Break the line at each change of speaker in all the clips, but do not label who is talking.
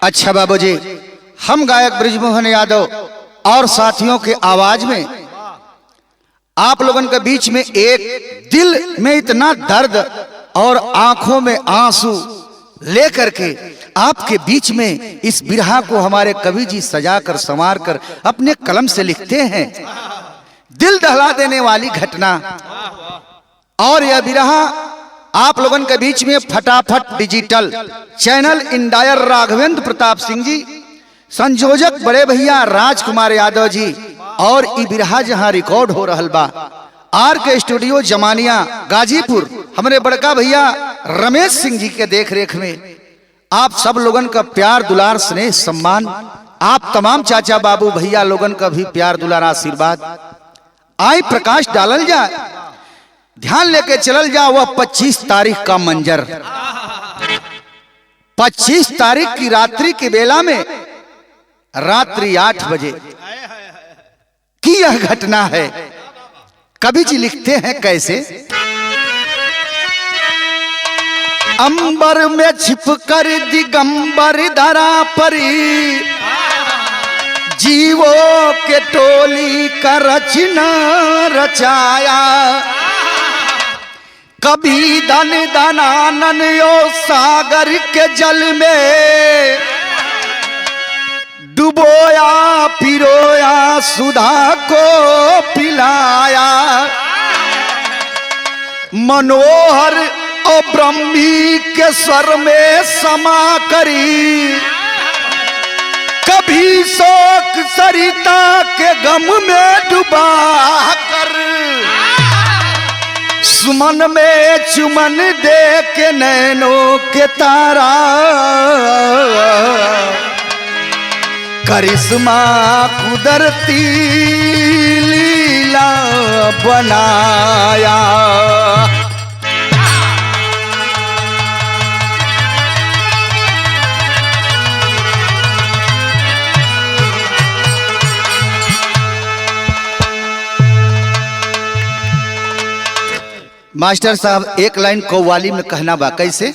अच्छा बाबूजी, हम गायक ब्रिजमोहन यादव और साथियों के आवाज में आप लोगन के बीच में एक दिल में इतना दर्द और आंखों में आंसू लेकर के आपके बीच में इस बिरहा को हमारे कवि जी सजाकर संवार कर अपने कलम से लिखते हैं। दिल दहला देने वाली घटना। और यह बिरहा आप लोगन के बीच में फटाफट डिजिटल चैनल इंडायर राघवेंद्र प्रताप सिंह जी, संयोजक बड़े भैया राजकुमार यादव जी, और ई बिरहा जहां रिकॉर्ड हो रहल बा आर के स्टूडियो जमानिया गाजीपुर, हमारे बड़का भैया रमेश सिंह जी के देख रेख में आप सब लोगन का प्यार दुलार स्नेह सम्मान, आप तमाम चाचा बाबू भैया लोगन का भी प्यार दुलार आशीर्वाद। आई प्रकाश डालल जाए, ध्यान लेके चलल जा वह 25 तारीख का मंजर। 25 तारीख की रात्रि की बेला में रात्रि 8 बजे की यह घटना है। कवि जी लिखते हैं कैसे। अंबर में छिपकर दिगंबर धरा परी, जीवों के टोली का रचना रचाया। कभी धन धनानन यो सागर के जल में, डुबोया पिरोया सुधा को पिलाया। मनोहर और ब्रह्मी के स्वर में समा करी, कभी शोक सरिता के गम में डुबा कर। सुमन में चुमन दे के नैनों के तारा, करिश्मा कुदरती लीला बनाया। मास्टर साहब एक लाइन कव्वाली में कहना बा कैसे।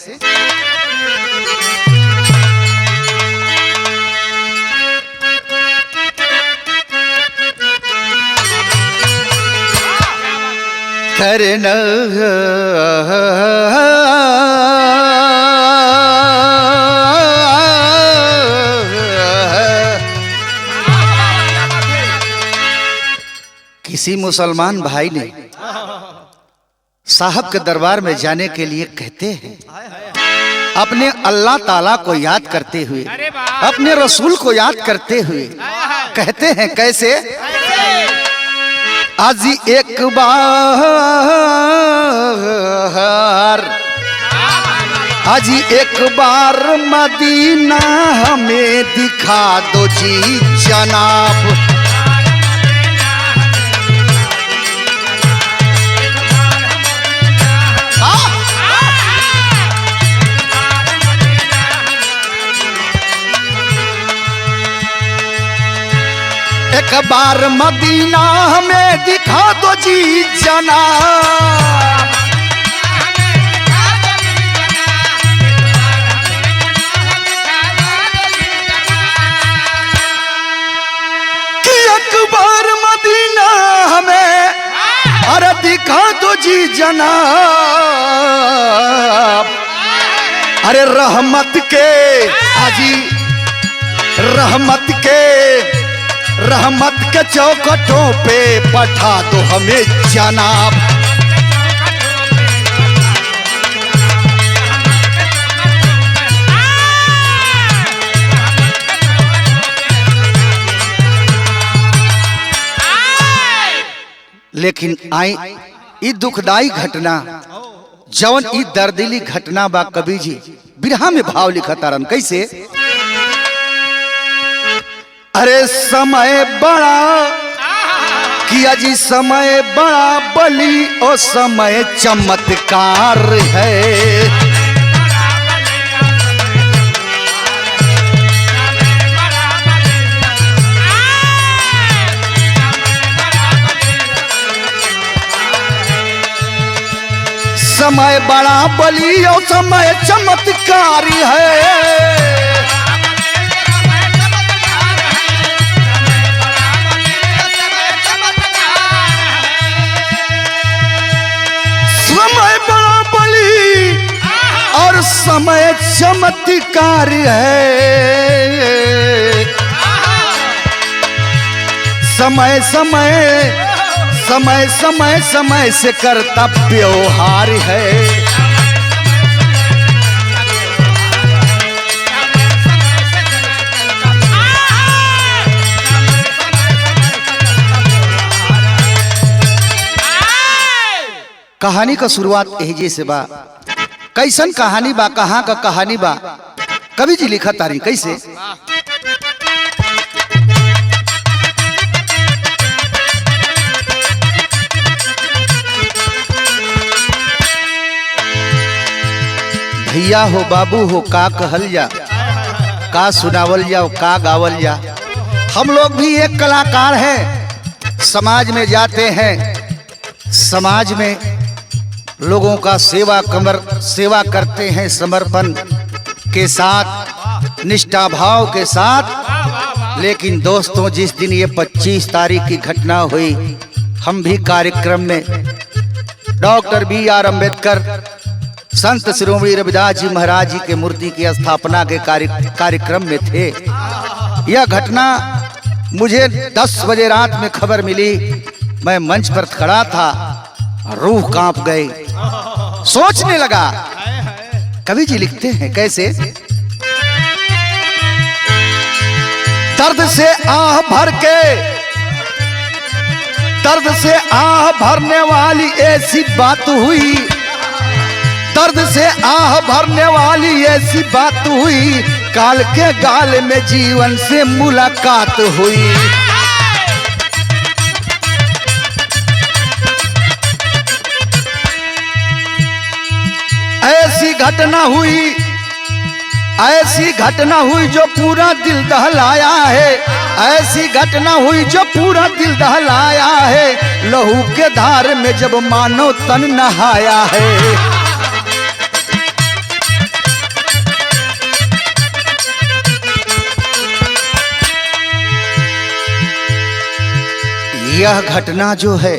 करना किसी मुसलमान भाई ने साहब के दरबार में जाने के लिए कहते हैं, अपने अल्लाह ताला को याद करते हुए, अपने रसूल को याद करते हुए कहते हैं कैसे। आज एक बार, आज एक बार मदीना हमें दिखा दो जी जनाब। एक बार मदीना हमें दिखा दो जी जनाब। कि एक बार मदीना हमें अरे दिखा दो जी जनाब। अरे रहमत के आजी, रहमत के चौखटों पे पठा दो हमें जनाब। लेकिन आई ई दुखदाई घटना, जौन ई दर्दिली घटना बा कवि जी बिरहा में भाव लिखा तारन कैसे। अरे समय बड़ा किया जी, समय बड़ा बली और समय चमत्कार है। समय बड़ा बली और समय चमत्कारी है। चमत्कार है। समय समय समय समय समय से करता व्यवहार है। कहानी का शुरुआत एहिजे से बा। कैसन कहानी बा, कहाँ का कहानी बा, कवि जी लिखा तारी कैसे। भैया हो बाबू हो का कहल जा, का सुनावल जा, का गावल जा। हम लोग भी एक कलाकार हैं, समाज में जाते हैं, समाज में लोगों का सेवा करते हैं समर्पण के साथ, निष्ठा भाव के साथ। लेकिन दोस्तों, जिस दिन ये 25 तारीख की घटना हुई, हम भी कार्यक्रम में डॉक्टर B.R. अम्बेडकर संत शिरोमणि रविदास जी महाराज जी के मूर्ति की स्थापना के कार्यक्रम में थे। यह घटना मुझे 10 बजे रात में खबर मिली। मैं मंच पर खड़ा था, रूह कांप गई, सोचने लगा। कवि जी लिखते हैं कैसे। दर्द से आह भरने वाली ऐसी बात हुई, दर्द से आह भरने वाली ऐसी बात हुई, काल के गाल में जीवन से मुलाकात हुई। ऐसी घटना हुई जो पूरा दिल दहलाया है। ऐसी घटना हुई जो पूरा दिल दहलाया है। लहू के धार में जब मानव तन नहाया है। यह घटना जो है,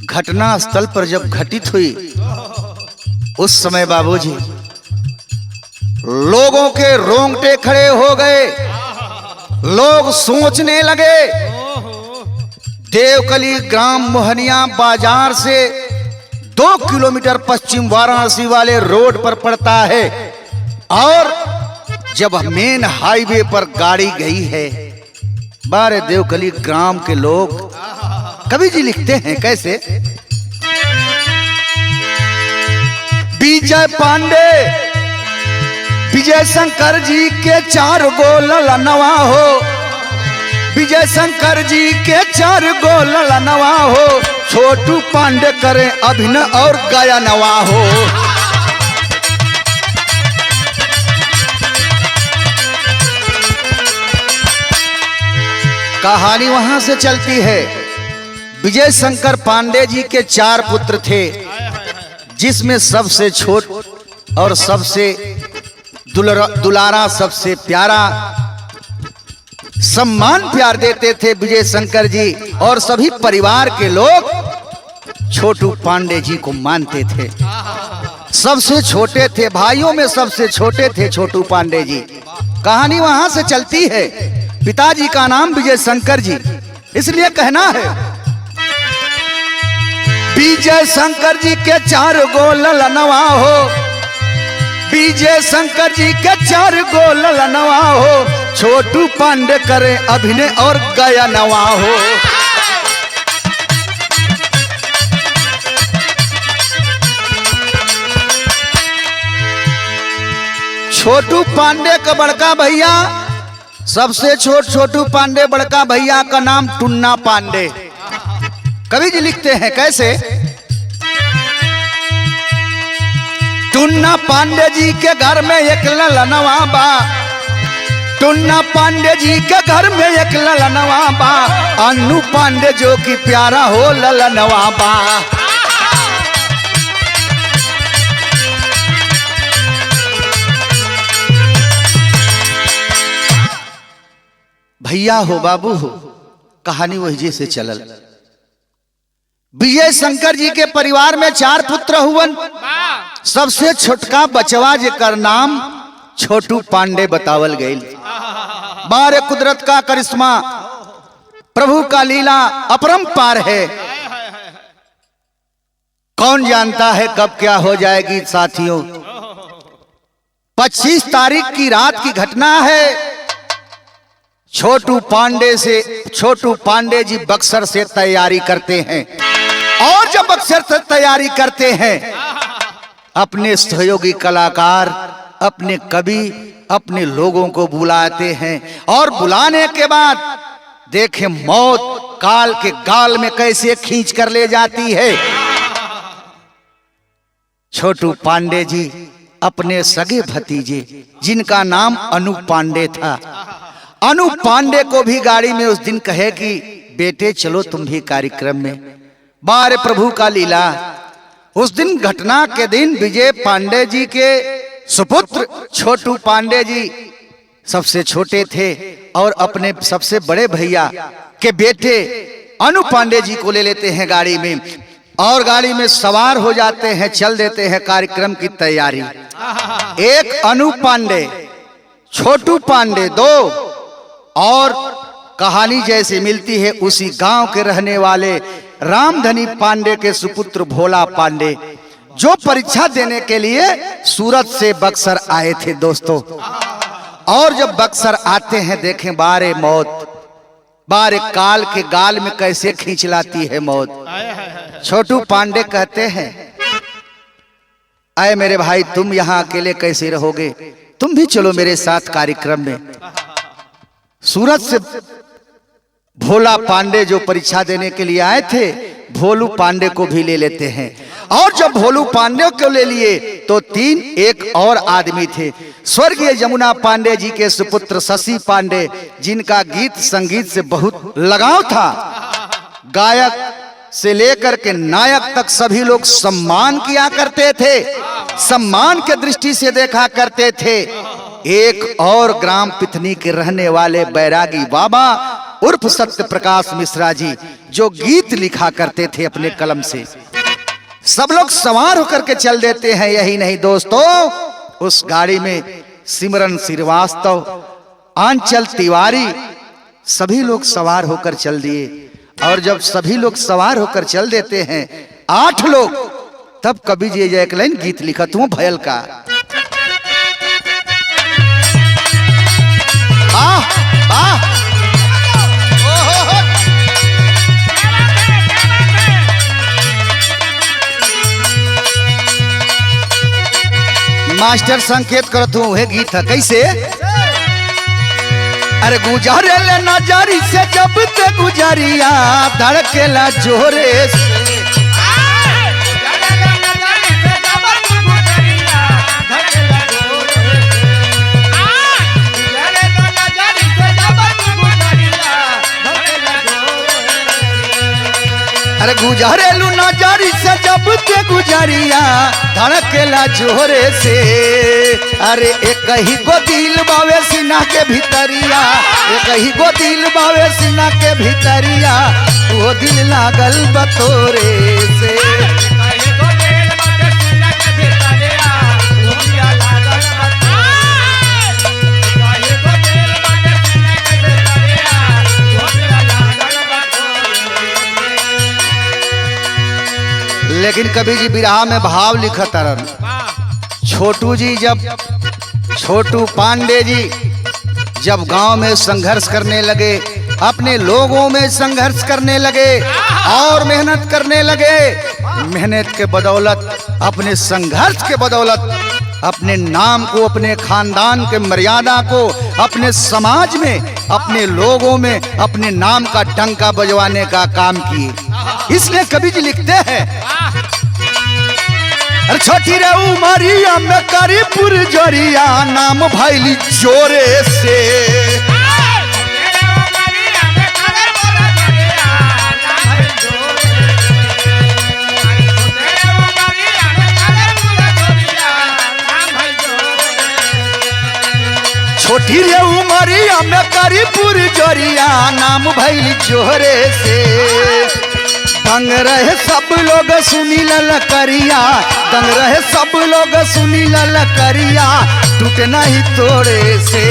घटना स्थल पर जब घटित हुई, उस समय बाबूजी लोगों के रोंगटे खड़े हो गए। लोग सोचने लगे। देवकली ग्राम मोहनिया बाजार से 2 किलोमीटर पश्चिम वाराणसी वाले रोड पर पड़ता है। और जब मेन हाईवे पर गाड़ी गई है, बारे देवकली ग्राम के लोग, कवि जी लिखते हैं कैसे। विजय पांडे विजय शंकर जी के 4 गो ललनवा हो। विजय शंकर जी के 4 गो ललनवा हो। छोटू पांडे करे अभिनय और गायनवा हो। कहानी वहां से चलती है। विजय शंकर पांडे जी के 4 पुत्र थे, जिसमें सबसे छोट और सबसे दुलारा, सबसे प्यारा, सम्मान प्यार देते थे विजय शंकर जी। और सभी परिवार के लोग छोटू पांडे जी को मानते थे। सबसे छोटे थे, भाइयों में सबसे छोटे थे छोटू पांडे जी। कहानी वहां से चलती है। पिताजी का नाम विजय शंकर जी, इसलिए कहना है। विजय शंकर जी के 4 गो ललनवा हो। विजय शंकर जी के 4 गो ललनवा हो। छोटू पांडे करे अभिनय और गायनवा हो। छोटू पांडे का बड़का भैया, सबसे छोटू पांडे, बड़का भैया का नाम टुन्ना पांडे। कवि जी लिखते हैं कैसे। टुन्ना पांडे जी के घर में एक ललनवा बा। टुन्ना पांडे जी के घर में एक ललनवा बा। अन्नू पांडे जो कि प्यारा हो ललनवा बा। भैया हो बाबू हो, कहानी वही से चलल। विजय शंकर जी के परिवार में 4 पुत्र हुवन। सबसे छोटका बचवा जेकर नाम छोटू पांडे बतावल गई। बारे कुदरत का करिश्मा, प्रभु का लीला अपरंपार है। कौन जानता है कब क्या हो जाएगी साथियों। 25 तारीख की रात की घटना है। छोटू पांडे जी बक्सर से तैयारी करते हैं और जब बक्सर से तैयारी करते हैं अपने सहयोगी कलाकार, अपने कवि, अपने लोगों को बुलाते हैं और बुलाने के बाद देखें मौत काल के गाल में कैसे खींच कर ले जाती है। छोटू पांडे जी अपने सगे भतीजे जिनका नाम अनु पांडे था, अनु पांडे को भी गाड़ी में उस दिन कहे कि बेटे चलो तुम भी कार्यक्रम में। बारे प्रभु का लीला। उस दिन घटना के दिन विजय पांडे जी के सुपुत्र छोटू पांडे जी सबसे छोटे थे और अपने सबसे बड़े भैया के बेटे अनु पांडे जी को ले लेते हैं गाड़ी में और गाड़ी में सवार हो जाते हैं, चल देते हैं कार्यक्रम की तैयारी। एक अनु पांडे, छोटू पांडे 2 और कहानी जैसे मिलती है उसी गांव के रहने वाले रामधनी पांडे के सुपुत्र भोला पांडे जो परीक्षा देने के लिए सूरत से बक्सर आए थे दोस्तों। और जब बक्सर आते हैं देखें बारे मौत, बारे काल के गाल में कैसे खींच लाती है मौत। छोटू पांडे कहते हैं आए मेरे भाई तुम यहां अकेले कैसे रहोगे, तुम भी चलो मेरे साथ कार्यक्रम में। सूरत से भोला पांडे जो परीक्षा देने के लिए आए थे भोलू पांडे को भी ले लेते हैं और जब भोलू पांडे को ले लिए तो 3 एक और आदमी थे। स्वर्गीय जमुना पांडे जी के सुपुत्र शशि पांडे जिनका गीत संगीत से बहुत लगाव था। गायक से लेकर के नायक तक सभी लोग सम्मान किया करते थे, सम्मान के दृष्टि से देखा करते थे। एक और ग्राम पिथनी के रहने वाले बैरागी बाबा उर्फ सत्य प्रकाश मिश्रा जी जो गीत लिखा करते थे अपने कलम से। सब लोग सवार होकर के चल देते हैं। यही नहीं दोस्तों, उस गाड़ी में सिमरन श्रीवास्तव, आंचल तिवारी सभी लोग सवार होकर चल दिए। और जब सभी लोग सवार होकर चल देते हैं 8 लोग, तब कवि जी एक लाइन गीत लिखा तू भयल का। मास्टर संकेत करो तू है गीत है कैसे। अरे गुजारे ले नजारी से जब ते गुजारिया धड़केला जोरे से। अरे गुजारेलू नजारी से जब ते गुजारिया धड़केला जोरे से। अरे एक ही गो दिल बावे सीना के भीतरिया, एक ही गो दिल बावे सीना के भीतरिया, वो दिल लागल बतोरे से। लेकिन कभी जी बिरहा में भाव लिखत रन। छोटू पांडे जी जब गांव में संघर्ष करने लगे, अपने लोगों में संघर्ष करने लगे और मेहनत करने लगे। मेहनत के बदौलत, अपने संघर्ष के बदौलत अपने नाम को, अपने खानदान के मर्यादा को, अपने समाज में, अपने लोगों में अपने नाम का डंका बजवाने का काम किए। इसलिए कवि जी लिखते हैं अरे छोटी रे उमरिया में करीपुर जोरिया नाम भैली जोरे से। छोटी रे उमरिया में करीपुर जोरिया नाम भैली जोरे से। दंग रहे सब लोग सुनी ललकरिया, दंग रहे सब लोग सुनी ललकरिया, टूटे नहीं तोड़े से।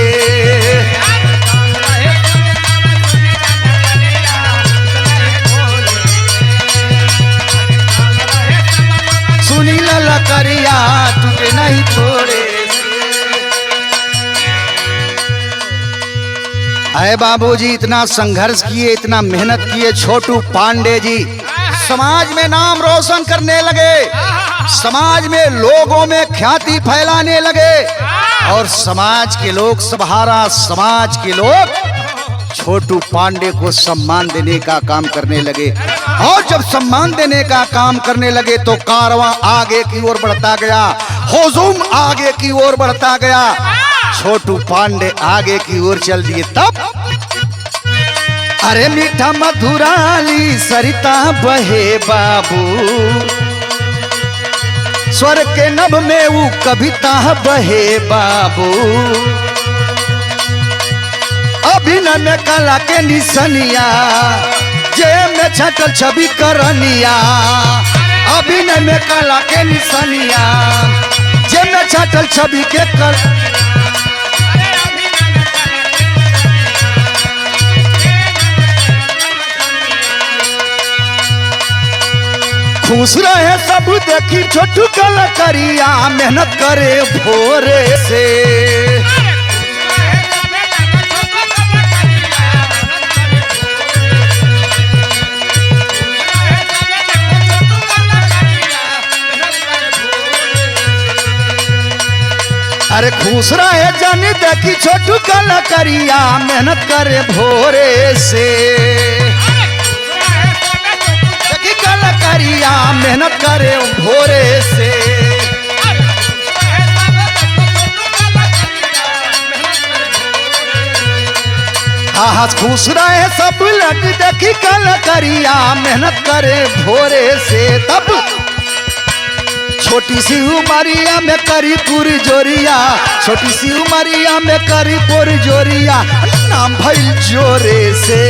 सुनी ललकरिया टूटे नहीं तोड़े। अरे बाबूजी इतना संघर्ष किए, इतना मेहनत किए छोटू पांडे जी, समाज में नाम रोशन करने लगे, समाज में लोगों में ख्याति फैलाने लगे और समाज के लोग, सहारा समाज के लोग छोटू पांडे को सम्मान देने का काम करने लगे। और जब सम्मान देने का काम करने लगे तो कारवां आगे की ओर बढ़ता गया, हुजूम आगे की ओर बढ़ता गया, छोटू पांडे आगे की ओर चल दिए। तब अरे मीठा मधुराली सरिता बहे बाबू, स्वर के नभ में वो कविता बहे बाबू, अभिनय में कला के निसनिया, जे में छटल छवि करनिया, अभिनय में कला के निसनिया, जे में छटल छवि के कर। खुश रहे सब देखी छोटू कलाकारिया, मेहनत करे भोरे से। अरे खुश रहे जानी देखी छोटू कलाकारिया, मेहनत करे भोरे से। कलाकारिया मेहनत करे भोरे से। हाँ खुश रहे सब लग देखी कलाकारिया, मेहनत करे भोरे से। तब छोटी सी उमरिया में करी पूरी जोरिया, छोटी सी उमरिया में करी पूरी जोरिया, नाम भइल जोरे से।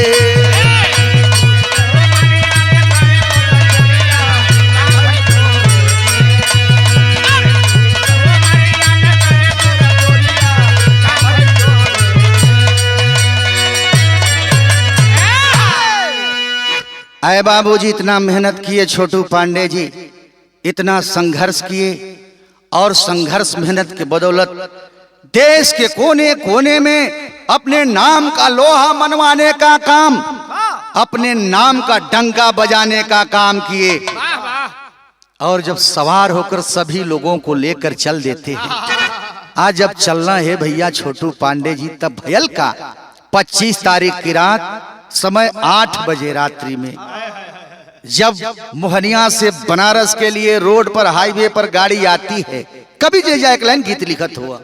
आए बाबूजी इतना मेहनत किए छोटू पांडे जी, इतना संघर्ष किए और संघर्ष मेहनत के बदौलत देश के कोने कोने में अपने नाम का लोहा मनवाने का काम, अपने नाम का डंका बजाने का काम किए। और जब सवार होकर सभी लोगों को लेकर चल देते हैं। आज जब चलना है भैया छोटू पांडे जी, तब भयल का 25 तारीख की रात समय 8 बजे रात्रि में जब मोहनिया से बनारस के लिए रोड पर हाईवे पर गाड़ी आती है, कभी जे एक लाइन गीत लिखत हुआ।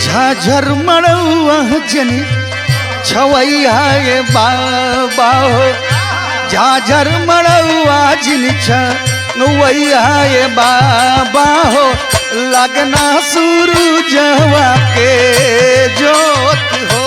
झाझर मड़ुआ जनी छवैया ये बाबा हो, झाझर मड़ुआ जिन छवैया ये बाबा हो, लगना सूरजवा के जोत हो।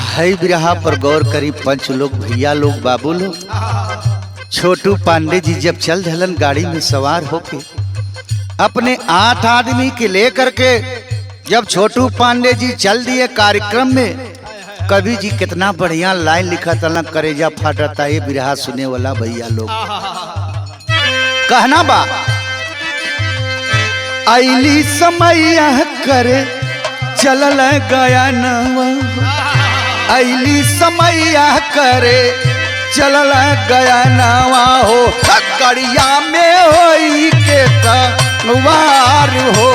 है बिरहा पर गौर करी पंच लोग, भैया लोग, बाबू लोग। छोटू पांडे जी जब चल धलन गाड़ी में सवार होके अपने 8 आदमी के लेकर के, जब छोटू पांडे जी चल दिए कार्यक्रम में, कवि जी कितना बढ़िया लाइन लिखा था, करेजा फाटता है बिरहा सुने वाला भैया लोग। कहना बा आईली समैया करे चलल गया नवा, आईली समैया करे चलल गया नवा हो, कड़िया में होई के तवार हो।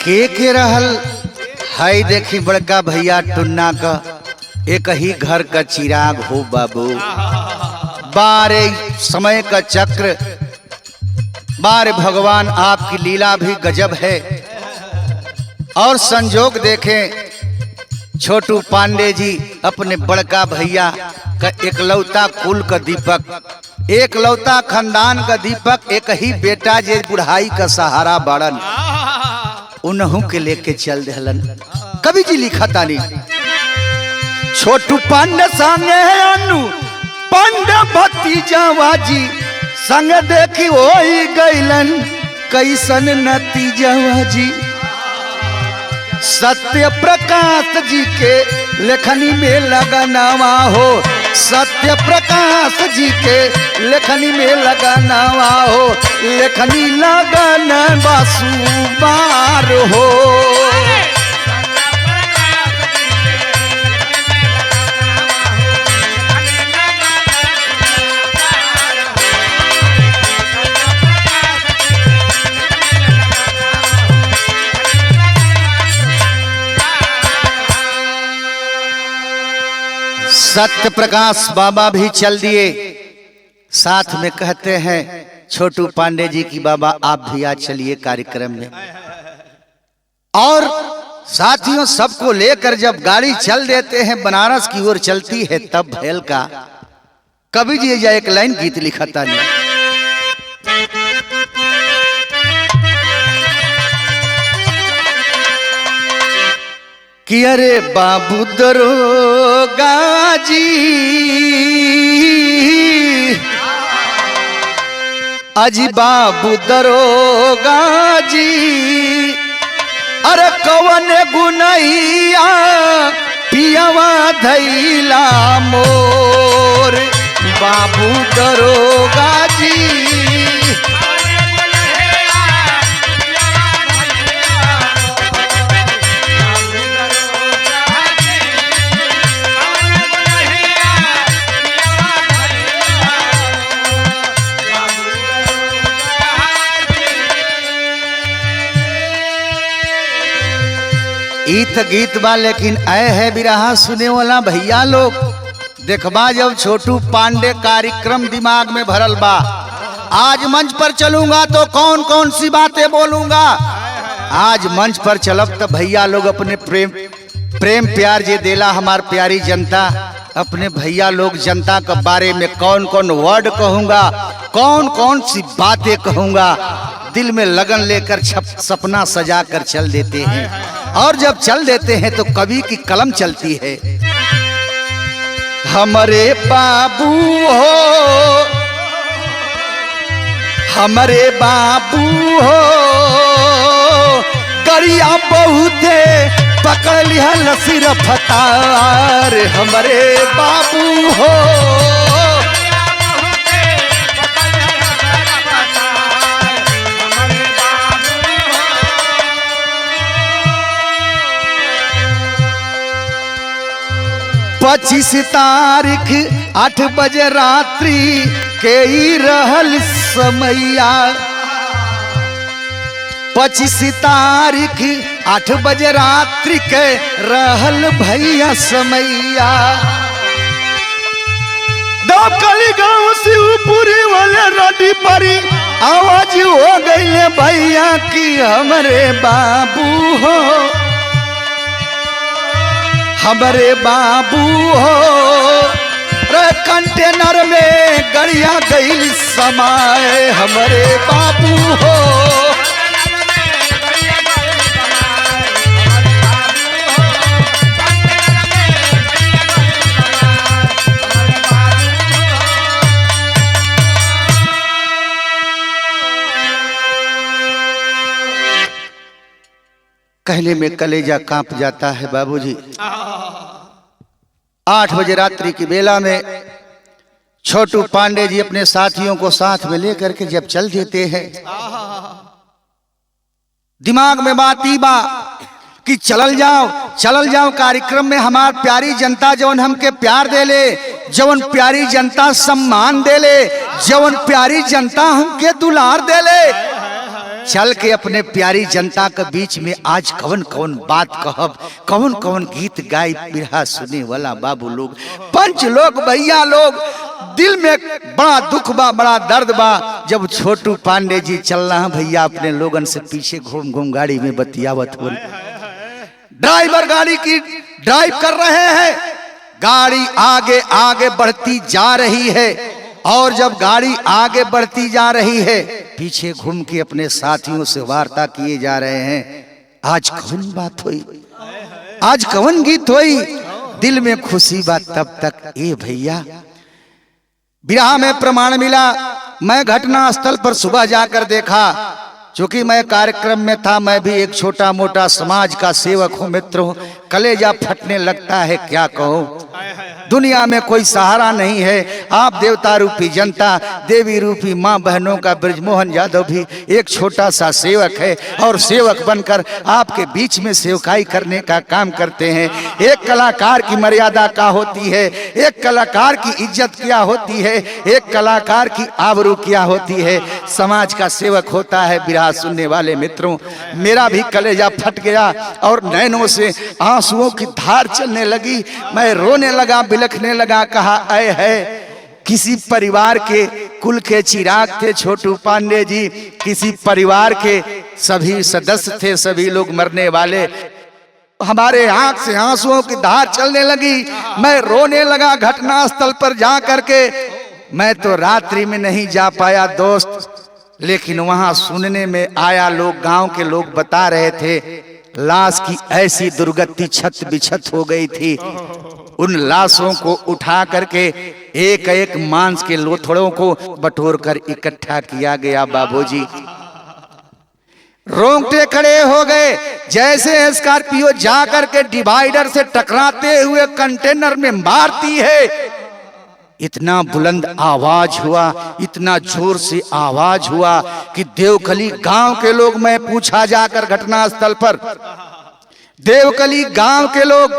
के रहल हाय देखी बड़का भैया टुन्ना का एक ही घर का चिराग हो बाबू। बारे समय का चक्र, बारे भगवान आपकी लीला भी गजब है। और संजोग देखें छोटू पांडे जी अपने बड़का भैया का एकलौता कुल का दीपक, एकलौता खानदान का दीपक, एक ही बेटा जे बुढ़ाई का सहारा बाड़न, उन्हों के लेके चल दहलन। कवि जी लिखा तानी छोटू पांडे संगे अनु पांडे भतीजावा जी संग देखी होई गईलन कैसन नतीजावा जी। सत्य प्रकाश जी के लेखनी में लगनवा हो, सत्य प्रकाश जी के लेखनी में लगनवा हो, लेखनी लगन बासुबार हो। सत्य प्रकाश बाबा भी चल दिए, साथ में कहते हैं छोटू पांडे जी की बाबा आप भी आज चलिए कार्यक्रम में। और साथियों सबको लेकर जब गाड़ी चल देते हैं बनारस की ओर चलती है तब भैल का कवि जी या एक लाइन गीत लिखा था कि अरे बाबू दरोगा जी अजी बाबू दरोगा जी अरे कवन गुनैया पियवा धैला मोर बाबू दरोगा जी। ईत गीत बा लेकिन आए है बिरहा सुने वाला भैया लोग देखबा जब छोटू पांडे कार्यक्रम दिमाग में भरल बा। आज मंच पर चलूंगा तो कौन कौन सी बातें बोलूंगा। आज मंच पर चलब तो भैया लोग अपने प्रेम प्यार जे देला हमार प्यारी जनता, अपने भैया लोग जनता के बारे में कौन कौन वर्ड कहूंगा, कौन कौन सी बातें कहूंगा, दिल में लगन लेकर सपना सजा कर चल देते हैं। और जब चल देते हैं तो कवि की कलम चलती है। हमारे बाबू हो, हमारे बाबू हो गरिया बहुते पकड़ लिया लसीर फतार। हमारे बाबू हो पच्चीस तारीख 8 बजे रात्रि के ही रहल समैया। 25 तारीख 8 बजे रात्रि के रहल भैया समैया। दोकली गाँव शिवपुरी वाले रडी परी आवाज हो गई भैया की हमारे बाबू हो, हमारे बाबू हो रे कंटेनर में गरिया गई समाए। हमारे बाबू हो कहने में कलेजा कांप जाता है बाबूजी। 8 बजे रात्रि की बेला में छोटू पांडे जी अपने साथियों को साथ में लेकर के जब चल देते हैं, दिमाग में बात ही बा कि चलल जाओ कार्यक्रम में हमार प्यारी जनता जवन हमके प्यार दे ले, जवन प्यारी जनता सम्मान दे ले, जवन प्यारी जनता हमके दुलार दे ले, चल के अपने प्यारी जनता के बीच में आज कौन कौन बात कहब, कौन कौन गीत गाय बिरहा सुने वाला बाबू लोग, पंच लोग, भैया लोग, दिल में बड़ा दुख बा, बड़ा दर्द बा। जब छोटू पांडे जी चल रहा है भैया अपने लोगन से पीछे घूम घूम गाड़ी में बतियावत हो, ड्राइवर गाड़ी की ड्राइव कर रहे हैं, गाड़ी आगे आगे बढ़ती जा रही है और जब गाड़ी आगे बढ़ती जा रही है पीछे घूम के अपने साथियों से वार्ता किए जा रहे हैं। आज कौन बात हुई, आज कौन गीत हुई, दिल में खुशी बात तब तक ए भैया बिरहा में प्रमाण मिला। मैं घटना स्थल पर सुबह जाकर देखा, क्योंकि मैं कार्यक्रम में था, मैं भी एक छोटा मोटा समाज का सेवक हूँ मित्रों, कलेजा फटने लगता है क्या कहूँ। दुनिया में कोई सहारा नहीं है, आप देवता रूपी जनता, देवी रूपी माँ बहनों का बृजमोहन यादव भी एक छोटा सा सेवक है और सेवक बनकर आपके बीच में सेवकाई करने का काम करते हैं। एक कलाकार की मर्यादा क्या होती है, एक कलाकार की इज्जत क्या होती है, एक कलाकार की आबरू क्या होती है, समाज का सेवक होता है। बिरहा सुनने वाले मित्रों, मेरा भी कलेजा फट गया और नैनों से आंसुओं की धार चलने लगी, मैं रोने लगा, बिलखने लगा। कहा ऐ है किसी परिवार के कुल के चिराग थे छोटू पांडे जी, किसी परिवार के सभी सदस्य थे, सभी लोग मरने वाले। हमारे आंख से आंसुओं की धार चलने लगी, मैं रोने लगा घटना स्थल पर जा करके। मैं तो रात्रि में नहीं जा पाया दोस्त, लेकिन वहां सुनने में आया, लोग गांव के लोग बता रहे थे लाश की ऐसी दुर्गति छत बिछत हो गई थी। उन लाशों को उठा करके एक एक मांस के लोथड़ों को बटोर कर इकट्ठा किया गया। बाबूजी रोंगटे खड़े हो गए, जैसे स्कॉर्पियो जा करके डिवाइडर से टकराते हुए कंटेनर में मारती है। इतना बुलंद आवाज हुआ, इतना जोर से आवाज हुआ कि देवकली गांव के लोग, मैं पूछा जाकर घटना स्थल पर, देवकली गांव के लोग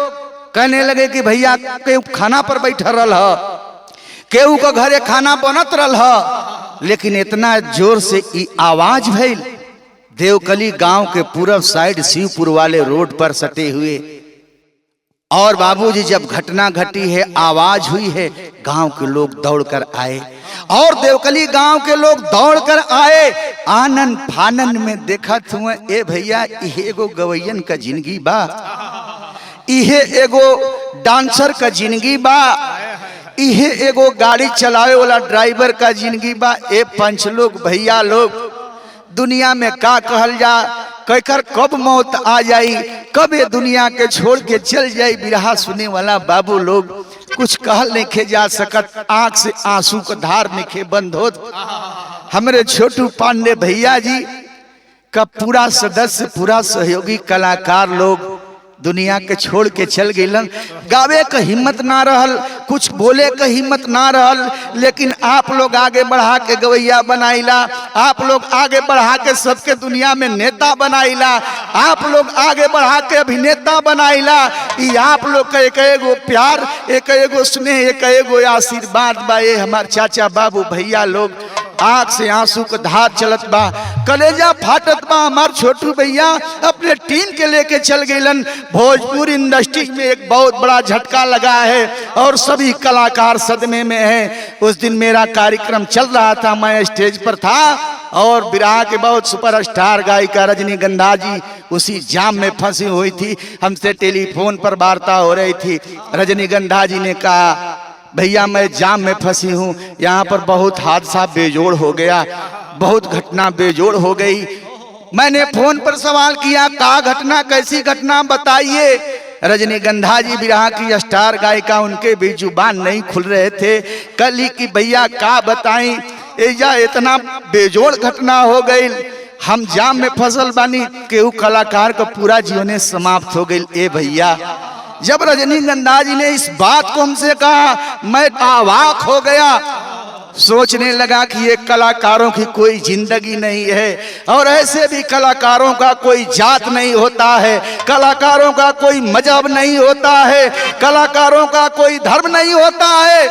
कहने लगे कि भैया केहू खाना पर बैठा रहा, केहू का घरे खाना बनत रहा, लेकिन इतना जोर से आवाज भइल। देवकली गांव के पूरब साइड शिवपुर वाले रोड पर सटे हुए। और बाबूजी जब घटना घटी है, आवाज हुई है, गांव के लोग दौड़कर आए और देवकली गांव के लोग दौड़कर आए। आनन फानन में देखत हुए, ए भैया इहे एगो गवैयन का जिंदगी बा, इहे एगो डांसर का जिंदगी बा, इहे एगो गाड़ी चलावे वाला ड्राइवर का जिंदगी बा। ए पंच लोग, भैया लोग, दुनिया में का कहल जा, कहकर कब मौत आ जाई, कब ये दुनिया के छोड़ के चल जाई। बिरहा सुने वाला बाबू लोग कुछ कहल नहीं खे जा सकत, आंख से आंसू का धार नहीं खे बंद होत। हमारे छोटू पांडे भैया जी का पूरा सदस्य, पूरा सहयोगी कलाकार लोग दुनिया के छोड़ के चल गईलन। गावे का हिम्मत ना रहल, कुछ बोले का हिम्मत ना रहल, लेकिन आप लोग आगे बढ़ा के गवैया बनाइला, आप लोग आगे बढ़ा के सबके दुनिया में नेता बनाइला, आप लोग आगे बढ़ा के अभिनेता बनाइला। ये आप लोग का एक एगो प्यार, एक एगो स्नेह, एक एगो आशीर्वाद बा। ये हमार चाचा बाबू भैया लोग, आंख से आंसू का धार चलत बा, कलेजा फाटत बा। हमार छोटू भैया अपने टीम के लेके चल गईलन। भोजपुर इंडस्ट्री में एक बहुत बड़ा झटका लगा है और सभी कलाकार सदमे में हैं। उस दिन मेरा कार्यक्रम चल रहा था, मैं स्टेज पर था और बिरहा के बहुत सुपरस्टार गायिका रजनीगंधा जी उसी जाम में फंसी हुई थी। हमसे टेलीफोन पर वार्ता हो रही थी। रजनीगंधा जी ने कहा, भैया मैं जाम में फंसी हूँ, यहाँ पर बहुत हादसा बेजोड़ हो गया, बहुत घटना बेजोड़ हो गई। मैंने फोन पर सवाल किया, क्या घटना, कैसी घटना बताइए। रजनीगंधा जी बिरहा की स्टार गायिका, उनके भी जुबान नहीं खुल रहे थे। कल ही कि भैया क्या बताई, एजा इतना बेजोड़ घटना हो गई, हम जाम में फसल बानी, केहू कलाकार का पूरा जीवन समाप्त हो गई। ए भैया, जब रजनीगंधा जी ने इस बात को हमसे कहा, मैं अवाक हो गया। सोचने लगा कि ये कलाकारों की कोई जिंदगी नहीं है और ऐसे भी कलाकारों का कोई जात नहीं होता है, कलाकारों का कोई मजहब नहीं होता है, कलाकारों का कोई धर्म नहीं होता है।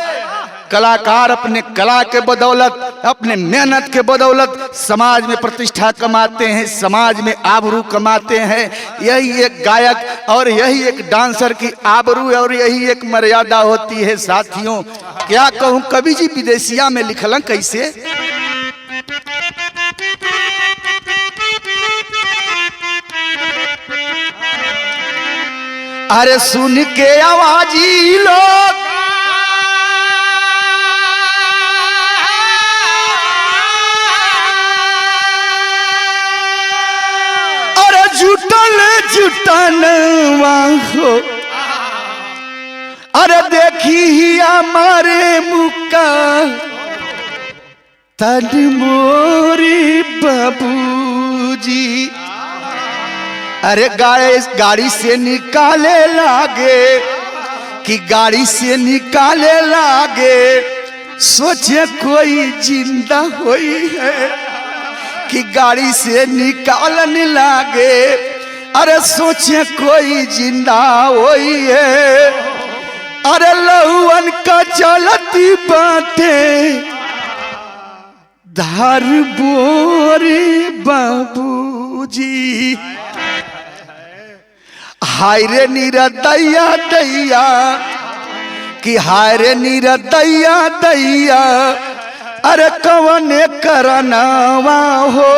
कलाकार अपने कला के बदौलत, अपने मेहनत के बदौलत समाज में प्रतिष्ठा कमाते हैं, समाज में आबरू कमाते हैं। यही एक गायक और यही एक डांसर की आबरू और यही एक मर्यादा होती है साथियों। क्या कहूँ, कवि जी विदेशिया में लिखलन कैसे, अरे सुन के आवाजी लोग अरे जुटन जुटन हो, अरे देखी ही हमारे मुक्का तन मोरी बाबूजी, अरे गाड़ी से निकाले लागे कि गाड़ी से निकाले लागे, सोचे कोई जिंदा हुई है कि गाड़ी से निकालने लागे, अरे सोचे कोई जिंदा हुई है। अरे लहुअन का चलती बातें धार बोरे बाबूजी, हाय रे नीरा दैया दैया कि हाय रे नीरा दैया दैया, अरे कवने करनावा हो,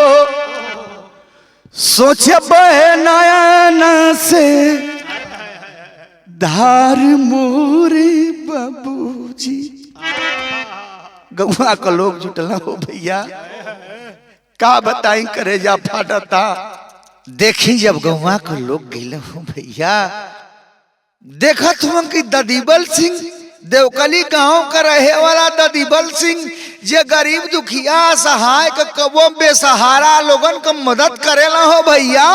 सोचे बहे नयना से धार मोरे बाबूजी। गौवा का लोग जुटला हो भैया, का बताई करे जा फाटता। देखी जब गौवा के लोग गए हो भैया, देखत हम कि ददीबल सिंह देवकली गांव का रहे वाला ददीबल सिंह जे गरीब दुखिया सहाय का कबो बेसहारा लोगन का मदद करेला हो भैया।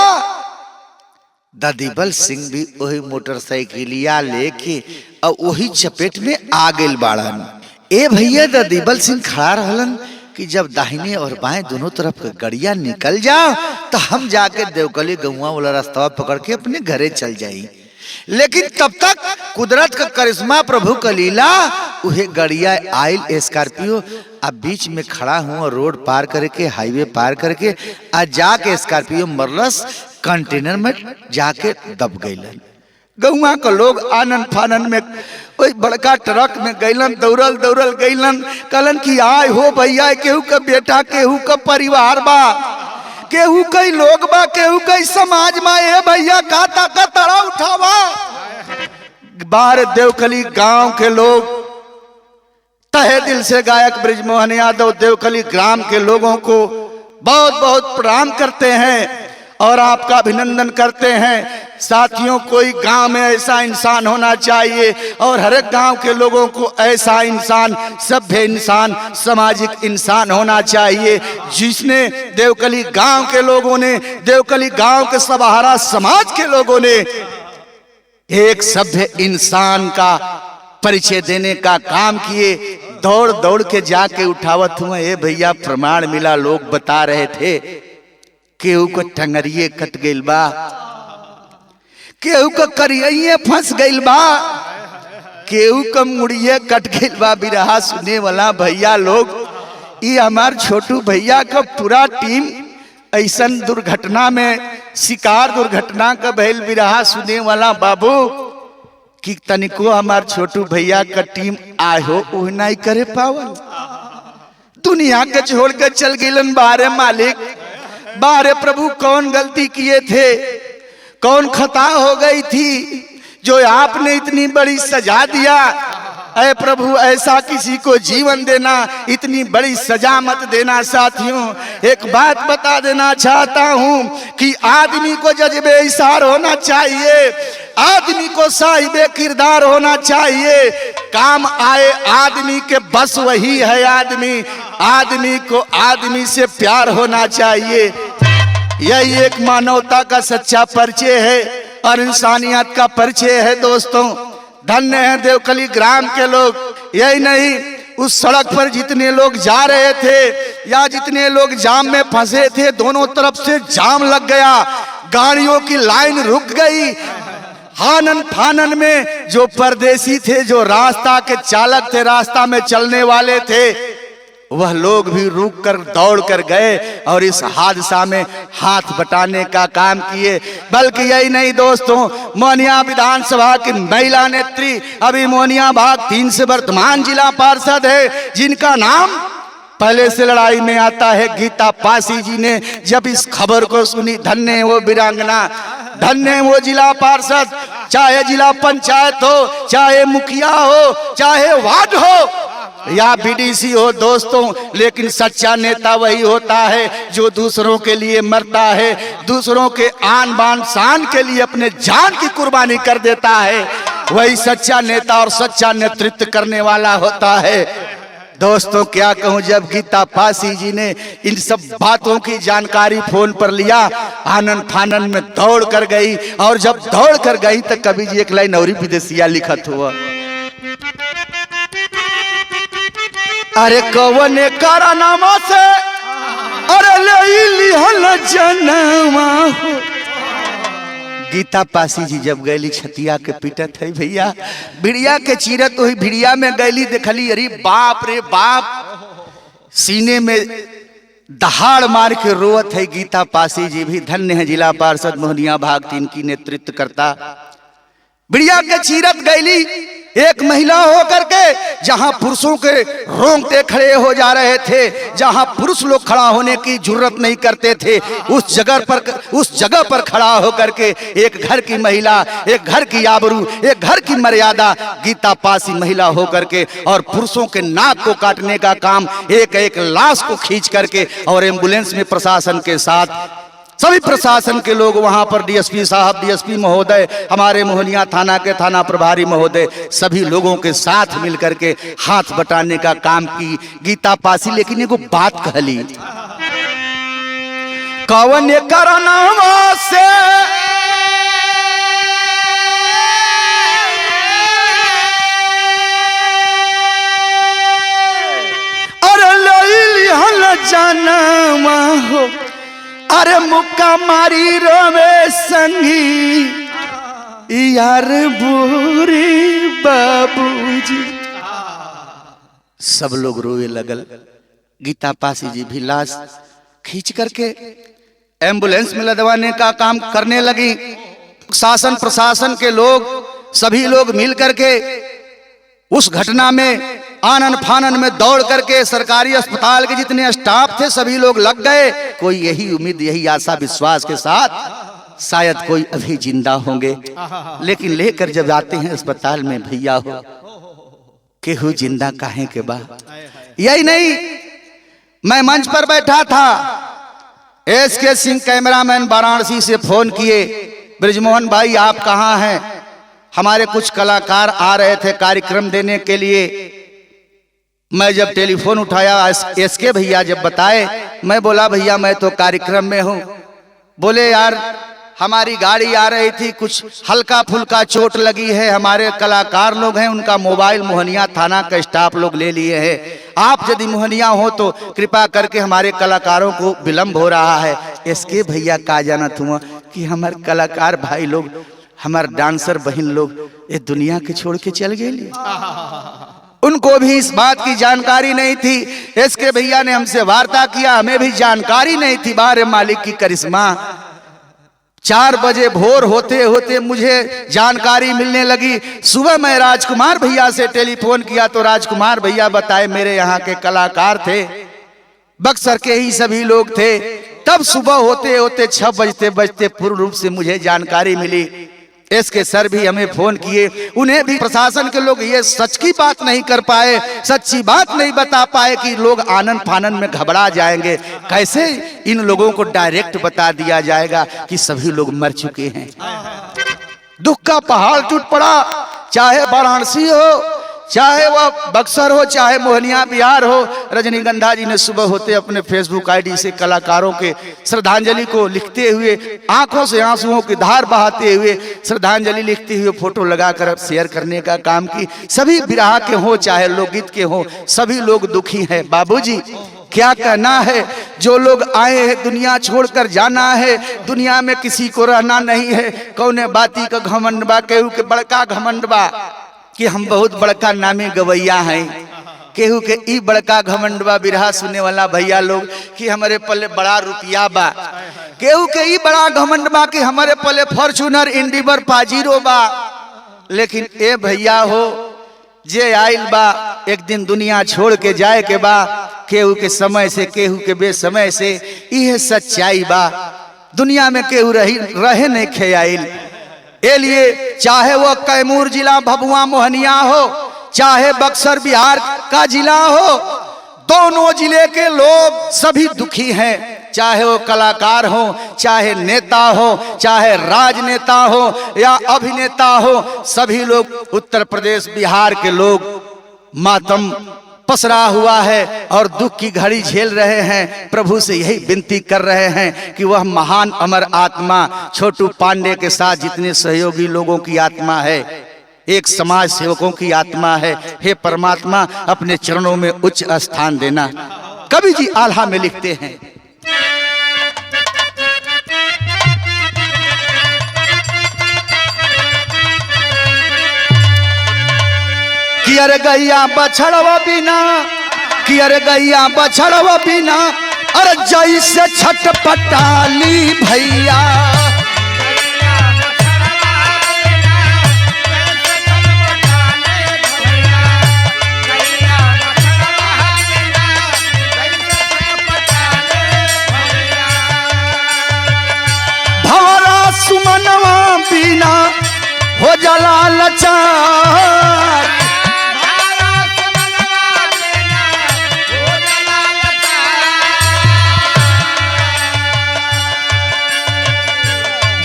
ददीबल सिंह भी वही मोटरसाइकिलिया लेके और वही चपेट में आ गइल बाड़न। ए भैया ददीबल सिंह खड़ा रहलन कि जब दाहिने और बाएं दोनों तरफ का गड़िया निकल जाओ तो हम जाके देवकली गौवा वाला रास्ता पकड़ के अपने घरे चल जाई। लेकिन तब तक कुदरत का करिश्मा, प्रभु का लीला, उहे गड़िया आइल स्कॉर्पियो अब बीच में खड़ा हुआ, रोड पार करके हाईवे पार करके आ जाके स्कॉर्पियो मरलस कंटेनर में जाके दब गइलन। गौवा का लोग आनन फानन में वही बड़का ट्रक में गइलन, दौड़ल दौड़ल गइलन, कहलन कि आय हो भैया, केहू का बेटा, केहू का परिवार बा, केहू कई लोग बा, केहू कई समाज में, ए भैया का ताकत तड़ा उठावा। बार देवकली गांव के लोग तहे दिल से गायक ब्रिजमोहन यादव देवकली ग्राम के लोगों को बहुत बहुत प्रणाम करते हैं और आपका अभिनंदन करते हैं। साथियों, कोई गांव में ऐसा इंसान होना चाहिए और हर एक गांव के लोगों को ऐसा इंसान, सभ्य इंसान, सामाजिक इंसान होना चाहिए, जिसने देवकली गांव के लोगों ने, देवकली गांव के सभारा समाज के लोगों ने एक सभ्य इंसान का परिचय देने का काम किए। दौड़ दौड़ के जाके उठावत हुए। ए भैया प्रमाण मिला, लोग बता रहे थे केहू को टंगरिए कट गइल बा, केहू को करिये फंस गइल बा, केहू को मुड़िए कट गइल बा। बिरहा सुने वाला भैया लोग, ये हमार छोटू भैया का पूरा टीम ऐसन दुर्घटना में, शिकार दुर्घटना का भइल बिरहा सुने वाला बाबू कि तनिको हमार छोटू भैया का टीम आए हो वो नहीं करे पावल। दुनिया के छोड़ के चल गिलन बारे मालिक, बारे प्रभु कौन गलती किए थे, कौन खता हो गई थी जो आपने इतनी बड़ी सजा दिया। ऐ प्रभु ऐसा किसी को जीवन देना, इतनी बड़ी सजा मत देना। साथियों, एक बात बता देना चाहता हूँ कि आदमी को जज्बे इशार होना चाहिए, आदमी को साहिबे किरदार होना चाहिए, काम आए आदमी के बस वही है आदमी, आदमी को आदमी से प्यार होना चाहिए। यही एक मानवता का सच्चा परिचय है और इंसानियत का परिचय है। दोस्तों, धन्य है देवकली ग्राम के लोग। यही नहीं, उस सड़क पर जितने लोग जा रहे थे या जितने लोग जाम में फंसे थे, दोनों तरफ से जाम लग गया, गाड़ियों की लाइन रुक गई, आनन फानन में जो परदेसी थे, जो रास्ता के चालक थे, रास्ता में चलने वाले थे, वह लोग भी रुक कर दौड़ कर गए और इस हादसा में हाथ बटाने का काम किए। बल्कि यही नहीं दोस्तों, मोहनिया विधानसभा की महिला नेत्री, अभी मोहनिया भाग 3 से वर्तमान जिला पार्षद है, जिनका नाम पहले से लड़ाई में आता है, गीता पासी जी ने जब इस खबर को सुनी, धन्य वो वीरांगना, धन्य वो जिला पार्षद, चाहे जिला पंचायत हो, चाहे मुखिया हो, चाहे वार्ड हो या बीडीसी हो दोस्तों, लेकिन सच्चा नेता वही होता है जो दूसरों के लिए मरता है, दूसरों के आन बान शान के लिए अपने जान की कुर्बानी कर देता है। वही सच्चा नेता और सच्चा नेतृत्व करने वाला होता है। दोस्तों क्या कहूं, जब गीता पासी जी ने इन सब बातों की जानकारी फोन पर लिया, आनन फानन में दौड़ कर गई, और जब दौड़ कर गई तो कवि जी एक लाइन और विदेशिया लिखत हुआ, अरे कवने कारनामा से अरे ले लिहल जनमा हो। गीता पासी जी जब गैली छतिया के पीटत है भैया, भिड़िया के चीरत हुई, भिड़िया में गैली देखली, अरे बाप रे बाप, सीने में दहाड़ मार के रोवत है गीता पासी जी भी। धन्य है जिला पार्षद मोहनिया भाग 3 की नेतृत्व करता। भिड़िया के चीरत गैली एक महिला होकर के, जहां पुरुषों के रोंगटे खड़े हो जा रहे थे, जहां पुरुष लोग खड़ा होने की जुर्रत नहीं करते थे, उस जगह पर खड़ा होकर के एक घर की महिला, एक घर की आबरू, एक घर की मर्यादा, गीता पासी महिला होकर के, और पुरुषों के नाक को काटने का काम, एक एक लाश को खींच करके, और एम्बुलेंस में प्रशासन के साथ सभी प्रशासन के लोग वहां पर, डीएसपी साहब, डीएसपी महोदय, हमारे मोहनिया थाना के थाना प्रभारी महोदय, सभी लोगों के साथ मिलकर के हाथ बटाने का काम की गीता पासी। लेकिन एगो बात कहली, कवन करनामा से अरे लैली हल जनमा हो, अरे मुक्का मारी रोवे संगी यार बुरी बाबूजी। सब लोग रोए लगल। गीता पासी जी भी लाश खींच करके एम्बुलेंस में लदवाने का काम करने लगी। शासन प्रशासन के लोग, सभी लोग मिल करके उस घटना में आनन फानन में दौड़ करके सरकारी अस्पताल के जितने स्टाफ थे सभी लोग लग गए। कोई यही उम्मीद, यही आशा विश्वास के साथ शायद कोई अभी जिंदा होंगे, लेकिन लेकर जब आते हैं अस्पताल में, भैया हो केहू जिंदा काहे के बा। यही नहीं, मैं मंच पर बैठा था, एसके सिंह कैमरामैन वाराणसी से फोन किए, ब्रिजमोहन भाई आप कहाँ हैं, हमारे कुछ कलाकार आ रहे थे कार्यक्रम देने के लिए। मैं जब टेलीफोन उठाया, एसके भैया जब बताए, मैं बोला भैया मैं तो कार्यक्रम में हूँ। बोले यार हमारी गाड़ी आ रही थी, कुछ हल्का फुल्का चोट लगी है, हमारे कलाकार लोग हैं, उनका मोबाइल मोहनिया थाना का स्टाफ लोग ले लिए हैं, आप यदि मोहनिया हो तो कृपा करके, हमारे कलाकारों को विलम्ब हो रहा है। एसके भैया का जानत हुआ कि हमारे कलाकार भाई लोग, हमारे डांसर बहन लोग ये दुनिया के छोड़ के चल गए। उनको भी इस बात की जानकारी नहीं थी। एसके भैया ने हमसे वार्ता किया, हमें भी जानकारी नहीं थी। बारे मालिक की करिश्मा। 4 बजे भोर होते होते मुझे जानकारी मिलने लगी। सुबह मैं राजकुमार भैया से टेलीफोन किया तो राजकुमार भैया बताए मेरे यहाँ के कलाकार थे, बक्सर के ही सभी लोग थे। तब सुबह होते होते 6 बजते पूर्ण रूप से मुझे जानकारी मिली। एसके सर भी हमें फोन किए, उन्हें भी प्रशासन के लोग ये सच की बात नहीं कर पाए, सच्ची बात नहीं बता पाए कि लोग आनन फानन में घबरा जाएंगे। कैसे इन लोगों को डायरेक्ट बता दिया जाएगा कि सभी लोग मर चुके हैं। दुख का पहाड़ टूट पड़ा, चाहे वाराणसी हो, चाहे वह बक्सर हो, चाहे मोहनिया बिहार हो। रजनीगंधा जी ने सुबह होते अपने फेसबुक आईडी से कलाकारों के श्रद्धांजलि को लिखते हुए, आंखों से आंसुओं की धार बहाते हुए श्रद्धांजलि लिखते हुए फोटो लगाकर शेयर करने का काम की। सभी बिरहा के हो चाहे लोकगीत के हो, सभी लोग दुखी हैं। बाबूजी क्या कहना है। जो लोग आए हैं दुनिया छोड़कर जाना है, दुनिया में किसी को रहना नहीं है। कौने बाती का घमंड बा, केहू के बड़का घमंड बा कि हम बहुत बड़का नामी गवैया हैं, केहू के ई बड़का घमंड बा बिरहा सुने वाला भैया लोग कि हमारे पल्ले बड़ा रुपया बा, केहू के ई बड़ा घमंड बा कि हमारे पल्ले फॉर्च्यूनर इंडिवर पाजीरो बा। लेकिन ए भैया हो, जे आइल बा एक दिन दुनिया छोड़ के जाए के बा, केहू के समय से केहू के बेसमय से, यह सच्चाई बा। दुनिया में केहू रहे नहीं खे आइल। ए लिए चाहे वो कैमूर जिला भभुआ मोहनिया हो, चाहे बक्सर बिहार का जिला हो, दोनों जिले के लोग सभी दुखी हैं। चाहे वो कलाकार हो, चाहे नेता हो, चाहे राजनेता हो या अभिनेता हो, सभी लोग उत्तर प्रदेश बिहार के लोग मातम पसरा हुआ है और दुख की घड़ी झेल रहे हैं। प्रभु से यही विनती कर रहे हैं कि वह महान अमर आत्मा छोटू पांडे के साथ जितने सहयोगी लोगों की आत्मा है, एक समाज सेवकों की आत्मा है, हे परमात्मा अपने चरणों में उच्च स्थान देना। कवि जी आल्हा में लिखते हैं, कियर गैया बछड़वा बिना, कियर गैया बछड़वा बिना, अरे जैसे छटपटाली भैया। भवरा सुमनवा बिना हो जला लचार,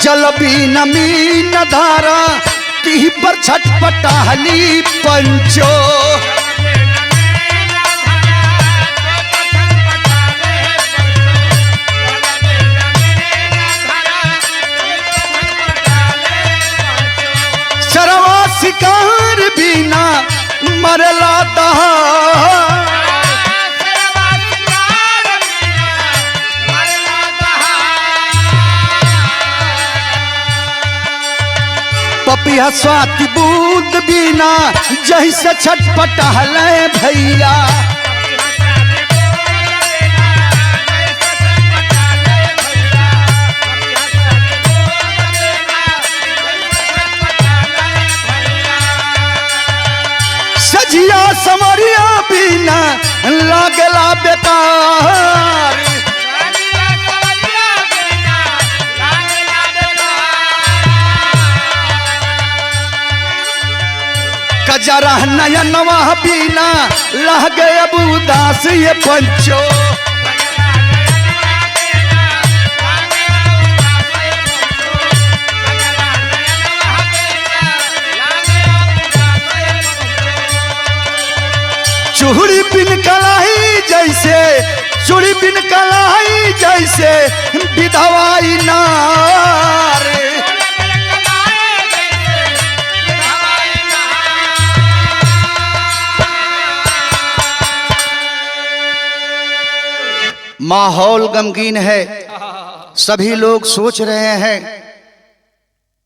जल बीन मीन धारा तीह पर छटपटाली पंचो। सरवा शिकार बिना मरला दहाड़, पपिया स्वाति बूंद बिना जैसे छटपटाले भैया। सजिया समरिया बिना लागला बेकार, कजरा नयनवा बिना लह गए अब उदास ये पंचो। चूड़ी बिन कलाई जैसे, चूड़ी बिन कलाई जैसे विधवाई नार, माहौल गमगीन है। सभी लोग सोच रहे हैं,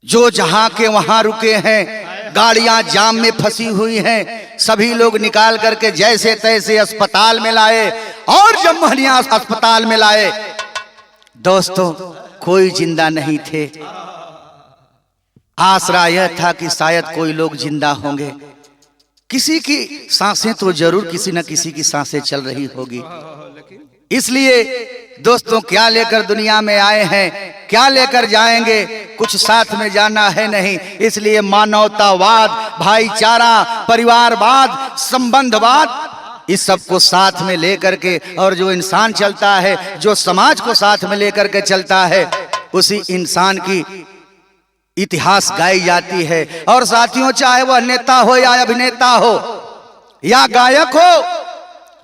जो जहां के वहां रुके हैं, गाड़ियां जाम में फंसी हुई हैं, सभी लोग निकाल करके जैसे तैसे अस्पताल में लाए और जब महलिया अस्पताल में लाए, दोस्तों कोई जिंदा नहीं थे। आसरा यह था कि शायद कोई लोग जिंदा होंगे, किसी की सांसें तो जरूर किसी न किसी की सांसें चल रही होगी। इसलिए दोस्तों क्या लेकर दुनिया में आए हैं, क्या लेकर जाएंगे, कुछ साथ में जाना है नहीं। इसलिए मानवतावाद, भाईचारा, परिवारवाद, संबंधवाद, इस सब को साथ में लेकर के, और जो इंसान चलता है, जो समाज को साथ में लेकर के चलता है, उसी इंसान की इतिहास गाई जाती है। और साथियों, चाहे वह नेता हो या अभिनेता हो या गायक हो,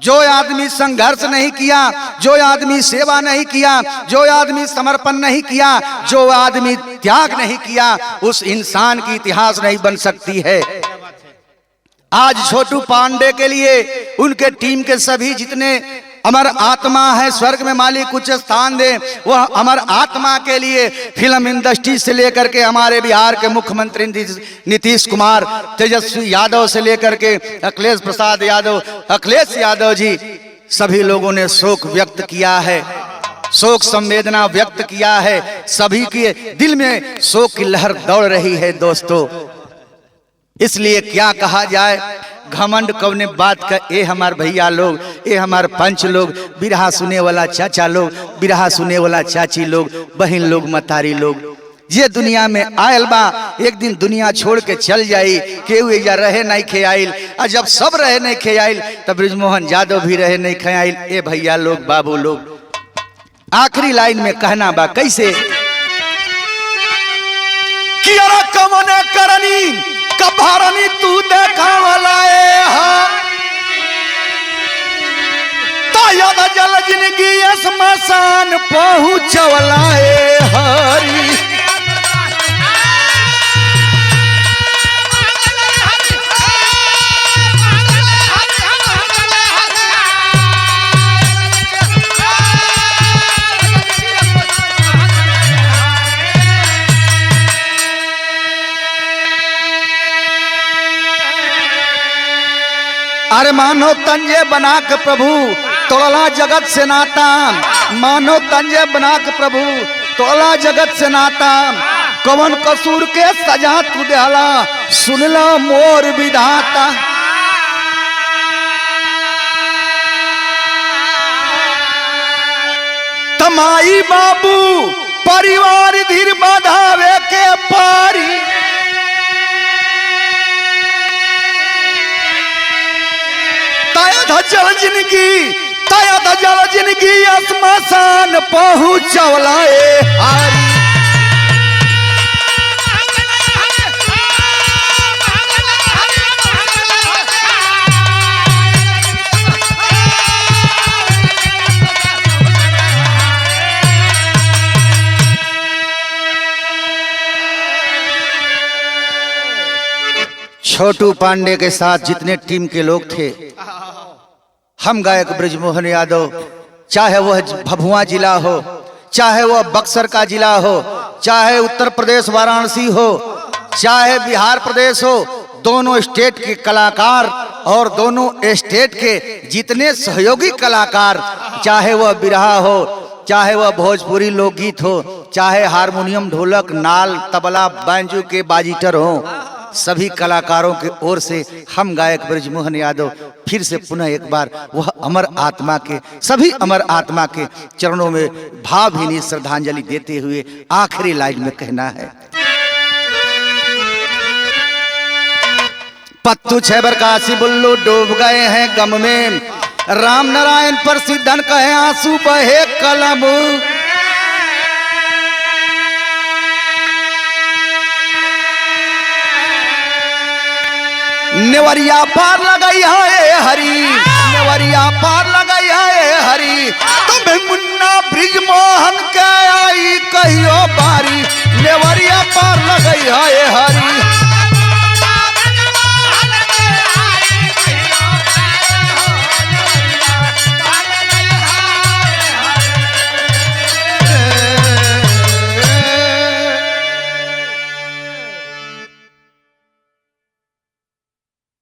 जो आदमी संघर्ष नहीं किया, जो आदमी सेवा नहीं किया, जो आदमी समर्पण नहीं किया, जो आदमी त्याग नहीं किया, उस इंसान की इतिहास नहीं बन सकती है। आज छोटू पांडे के लिए उनके टीम के सभी जितने अमर आत्मा है, स्वर्ग में मालिक कुछ स्थान दे। वह अमर आत्मा के लिए फिल्म इंडस्ट्री से लेकर के हमारे बिहार के मुख्यमंत्री नीतीश कुमार, तेजस्वी यादव से लेकर के अखिलेश प्रसाद यादव, अखिलेश यादव जी, सभी लोगों ने शोक व्यक्त किया है, शोक संवेदना व्यक्त किया है। सभी के दिल में शोक की लहर दौड़ रही है दोस्तों। इसलिए क्या कहा जाए, घमंड कौने बात का। ए हमार भैया लोग, ए हमार पंच लोग, बिरहा सुने वाला चाचा लोग, बिरहा सुने वाला चाची लोग, बहन लोग, मतारी लोग, ये दुनिया में आयल बा, एक दिन दुनिया छोड़ के चल जाई। केहू या रहे नहीं खेआइल, और जब सब रहे नहीं खेआइल तब ब्रिजमोहन यादव भी रहे नहीं खेआइल। ए भैया लोग, बाबू लोग, आखिरी लाइन में कहना बा कैसे कि अरे कमने करनी कभारनी तू देखा वाला तायद जल जिंदगी स्मशान पहुंचवला हरी। अरे मानो तंजे बना के प्रभु तोला जगत से नाता, मानो तंजे बना के प्रभु तोला जगत से नाता, कवन कसूर के सजा तू देला सुन लो मोर विधाता। तमाई बाबू परिवार धीर बढ़ावे के पारी, जल जिंदगी तायद जल जिंदगी स्मशान पहुंचवला हारी। छोटू पांडे के साथ जितने टीम के लोग थे, हम गायक ब्रिजमोहन यादव, चाहे वह भभुआ जिला हो, चाहे वह बक्सर का जिला हो, चाहे उत्तर प्रदेश वाराणसी हो, चाहे बिहार प्रदेश हो, दोनों स्टेट के कलाकार और दोनों स्टेट के जितने सहयोगी कलाकार, चाहे वह बिरहा हो, चाहे वह भोजपुरी लोकगीत हो, चाहे हारमोनियम, ढोलक, नाल, तबला, बैंजू के बाजीटर हो, सभी कलाकारों की ओर से हम गायक ब्रिजमोहन यादव फिर से पुनः एक बार वह अमर आत्मा के, सभी अमर आत्मा के चरणों में भावभीनी श्रद्धांजलि देते हुए आखिरी लाइन में कहना है। पत्तू छैबर काशी बुल्लू डूब गए हैं गम में, राम नारायण पर सिद्धन कहे आंसू बहे कलम। नेवरिया पार लगाई है हरी, नेवरिया पार लगाई है हरी, तुम्हें मुन्ना ब्रिजमोहन के आई कहियो बारी, नेवरिया पार लगाई है हरी।